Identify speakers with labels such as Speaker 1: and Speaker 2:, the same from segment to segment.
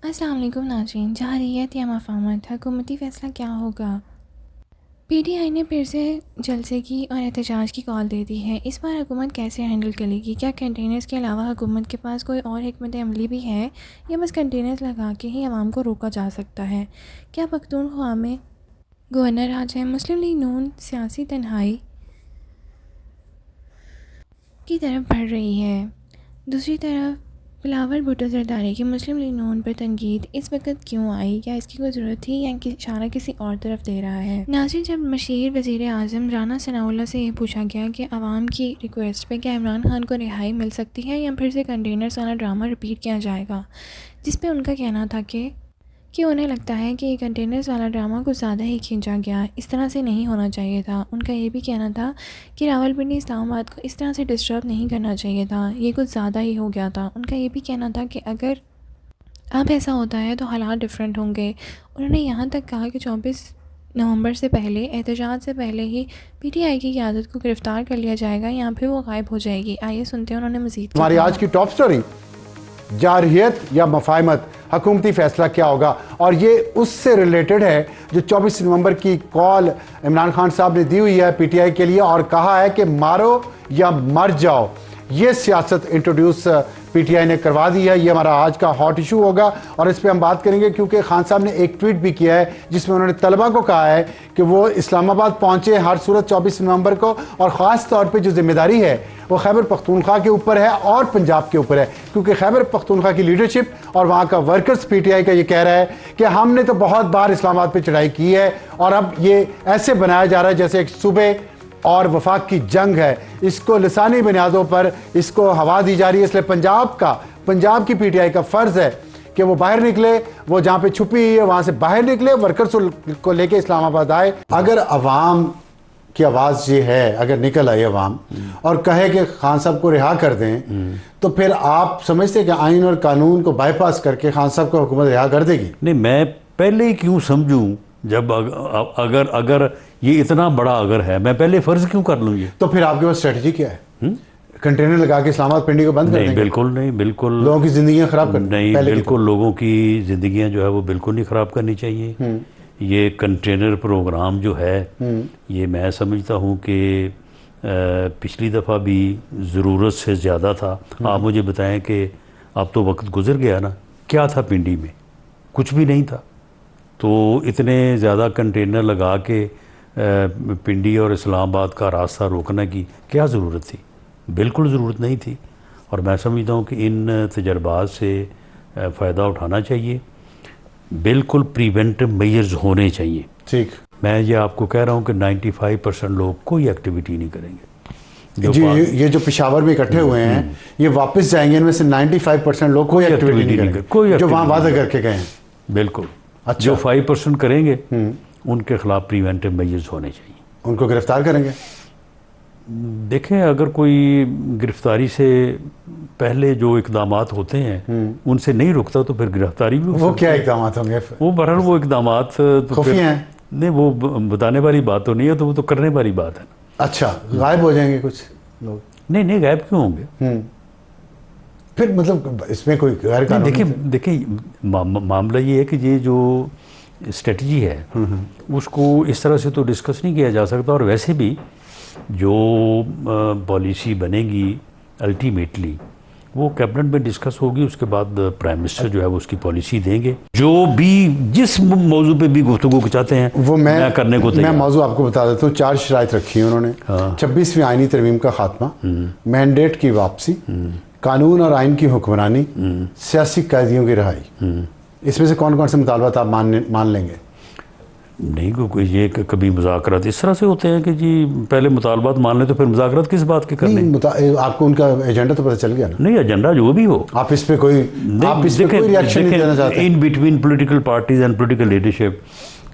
Speaker 1: अस्सलाम वालेकुम नाज़रीन, जहारियत या मफाहमत, हुकूमती फ़ैसला क्या होगा। पीटीआई ने फिर से जलसे की और एहतजाज की कॉल दे दी है। इस बार हुकूमत कैसे हैंडल करेगी? क्या कंटेनर्स के अलावा हुकूमत के पास कोई और हिकमत अमली भी है या बस कंटेनर्स लगा के ही आवाम को रोका जा सकता है? क्या पख्तूनख्वा में गवर्नर राज है? मुस्लिम लीग नून सियासी तन्हाई की तरफ बढ़ रही है। दूसरी तरफ बिलावल भुट्टो ज़रदारी की मुस्लिम लीग नून पर तनकीद इस वक्त क्यों आई? क्या इसकी कोई ज़रूरत थी या इशारा किसी और तरफ दे रहा है? नाज़रीन, जब मशीर वज़ीर आज़म राना सनाउल्लाह से ये पूछा गया कि आवाम की रिक्वेस्ट पे क्या इमरान खान को रिहाई मिल सकती है या फिर से कंटेनर्स वाला ड्रामा रिपीट किया जाएगा, जिस पे उनका कहना था कि उन्हें लगता है कि ये कंटेनर्स वाला ड्रामा कुछ ज़्यादा ही खींचा गया, इस तरह से नहीं होना चाहिए था। उनका ये भी कहना था कि रावलपिंडी इस्लामाबाद को इस तरह से डिस्टर्ब नहीं करना चाहिए था, ये कुछ ज़्यादा ही हो गया था। उनका ये भी कहना था कि अगर अब ऐसा होता है तो हालात डिफरेंट होंगे। उन्होंने यहाँ तक कहा कि 24 नवंबर से पहले, एहतजाज से पहले ही पीटीआई की क़यादत को गिरफ़्तार कर लिया जाएगा या फिर वो गायब हो जाएगी। आइए सुनते हैं उन्होंने मज़ीद।
Speaker 2: हमारी आज की टॉप स्टोरी, जारहियत या मफाहमत, हुकूमती फैसला क्या होगा। और ये उससे रिलेटेड है जो 24 नवंबर की कॉल इमरान खान साहब ने दी हुई है पीटीआई के लिए और कहा है कि मारो या मर जाओ। ये सियासत इंट्रोड्यूस पीटीआई ने करवा दी है। ये हमारा आज का हॉट इशू होगा और इस पे हम बात करेंगे क्योंकि खान साहब ने एक ट्वीट भी किया है जिसमें उन्होंने तलबा को कहा है कि वो इस्लामाबाद पहुंचे हर सूरत 24 नवंबर को, और ख़ास तौर पे जो जिम्मेदारी है वो खैबर पख्तूनख्वा के ऊपर है और पंजाब के ऊपर है, क्योंकि खैबर पख्तूनख्वा की लीडरशिप और वहाँ का वर्कर्स पीटीआई का ये कह रहा है कि हमने तो बहुत बार इस्लामाबाद पे चढ़ाई की है और अब ये ऐसे बनाया जा रहा है जैसे एक सूबे और वफाक की जंग है। इसको लिसानी बुनियादों पर इसको हवा दी जा रही है। इसलिए पंजाब की पीटीआई का फ़र्ज़ है कि वो बाहर निकले, वो जहाँ पे छुपी है वहाँ से बाहर निकले, वर्कर्स को लेके इस्लामाबाद आए। अगर अवाम की आवाज़ ये है, अगर निकल आई अवाम और कहे कि खान साहब को रिहा कर दें, तो फिर आप समझते हैं कि आइन और कानून को बाईपास करके खान साहब को हुकूमत रिहा कर देगी?
Speaker 3: नहीं, मैं पहले ही क्यों समझूं, जब अगर ये इतना बड़ा अगर है, मैं पहले फ़र्ज़ क्यों कर लूँ ये?
Speaker 2: तो फिर आपके पास स्ट्रेटजी क्या है? कंटेनर लगा के इस्लामाबाद पिंडी को बंद कर देंगे?
Speaker 3: बिल्कुल नहीं, बिल्कुल
Speaker 2: लोगों की ज़िंदगियाँ ख़राब कर
Speaker 3: नहीं, बिल्कुल लोगों की ज़िंदगियाँ जो है वो बिल्कुल नहीं ख़राब करनी चाहिए। ये कंटेनर प्रोग्राम जो है ये मैं समझता हूँ कि पिछली दफ़ा भी ज़रूरत से ज़्यादा था। आप मुझे बताएं कि अब तो वक्त गुजर गया ना, क्या था पिंडी में? कुछ भी नहीं था। तो इतने ज़्यादा कंटेनर लगा के पिंडी और इस्लामाबाद का रास्ता रोकने की क्या ज़रूरत थी? बिल्कुल ज़रूरत नहीं थी। और मैं समझता हूँ कि इन तजर्बात से फ़ायदा उठाना चाहिए। बिल्कुल प्रिवेंटिव मेजर्स होने चाहिए।
Speaker 2: ठीक,
Speaker 3: मैं ये आपको कह रहा हूँ कि 95% लोग कोई एक्टिविटी नहीं करेंगे।
Speaker 2: जी, ये जो पेशावर में इकट्ठे हुए हैं ये वापस जाएंगे, इनमें से 95% लोग कोई एक्टिविटी नहीं करेंगे, जो वहाँ वादा करके गए हैं।
Speaker 3: बिल्कुल।
Speaker 2: अच्छा।
Speaker 3: जो 5% करेंगे उनके खिलाफ प्रिवेंटिव मेजर्स होने चाहिए।
Speaker 2: उनको गिरफ्तार करेंगे?
Speaker 3: देखें, अगर कोई गिरफ्तारी से पहले जो इकदामात होते हैं उनसे नहीं रुकता तो फिर गिरफ्तारी भी
Speaker 2: वो क्या इकदामात होंगे?
Speaker 3: वो बहरहाल वो इकदामात तो
Speaker 2: खुफिया हैं?
Speaker 3: नहीं, वो बताने वाली बात तो नहीं है, तो वो तो करने वाली बात है।
Speaker 2: अच्छा, गायब हो जाएंगे कुछ लोग?
Speaker 3: नहीं, गायब क्यों होंगे?
Speaker 2: फिर मतलब इसमें कोई गैर कानूनी?
Speaker 3: देखिए मामला ये है कि ये जो स्ट्रेटजी है उसको इस तरह से तो डिस्कस नहीं किया जा सकता। और वैसे भी जो पॉलिसी बनेगी अल्टीमेटली वो कैबिनेट में डिस्कस होगी, उसके बाद प्राइम मिनिस्टर जो है वो उसकी पॉलिसी देंगे। जो भी जिस मौजू पे भी गुफ्तगू चाहते हैं वो मैं करने को तैयार।
Speaker 2: मैं मौजू आपको बता देता हूँ। 4 शराइत रखी है उन्होंने। 26वीं आइनी तरमीम का खात्मा, मैंडेट की वापसी, कानून और आइन की हुक्मरानी, सियासी कैदियों की रिहाई। इसमें से कौन कौन से मुतालबात आप मान लेंगे?
Speaker 3: नहीं, कोई ये कभी मुज़ाकरात इस तरह से होते हैं कि जी पहले मुतालबात मान लें तो फिर मुज़ाकरात किस बात के करने?
Speaker 2: आपको उनका एजेंडा तो पता चल गया ना?
Speaker 3: नहीं, एजेंडा जो भी हो,
Speaker 2: आप इस पे कोई रिएक्शन नहीं देना चाहते?
Speaker 3: In between political parties and political leadership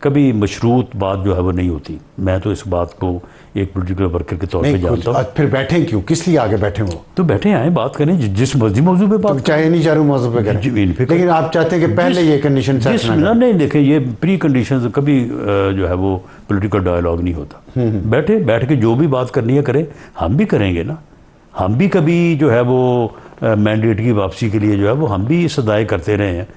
Speaker 3: कभी मशरूत बात जो है वो नहीं होती। मैं तो इस बात को एक पॉलिटिकल वर्कर के तौर पे जानता हूँ।
Speaker 2: फिर बैठे क्यों? किस लिए आगे बैठे वो?
Speaker 3: तो बैठे आए, बात करें जिस मर्जी मौजू पे बात,
Speaker 2: चाहे नहीं चारों मौजू पे करें, लेकिन आप चाहते हैं कि पहले ये कंडीशन
Speaker 3: नहीं, देखें ये प्री कंडीशन कभी जो है वो पॉलिटिकल डायलॉग नहीं होता। बैठ के जो भी बात करनी है करें, हम भी करेंगे ना। हम भी कभी जो है वो मैंडेट की वापसी के लिए जो है वो हम भी सदाएं करते रहे हैं।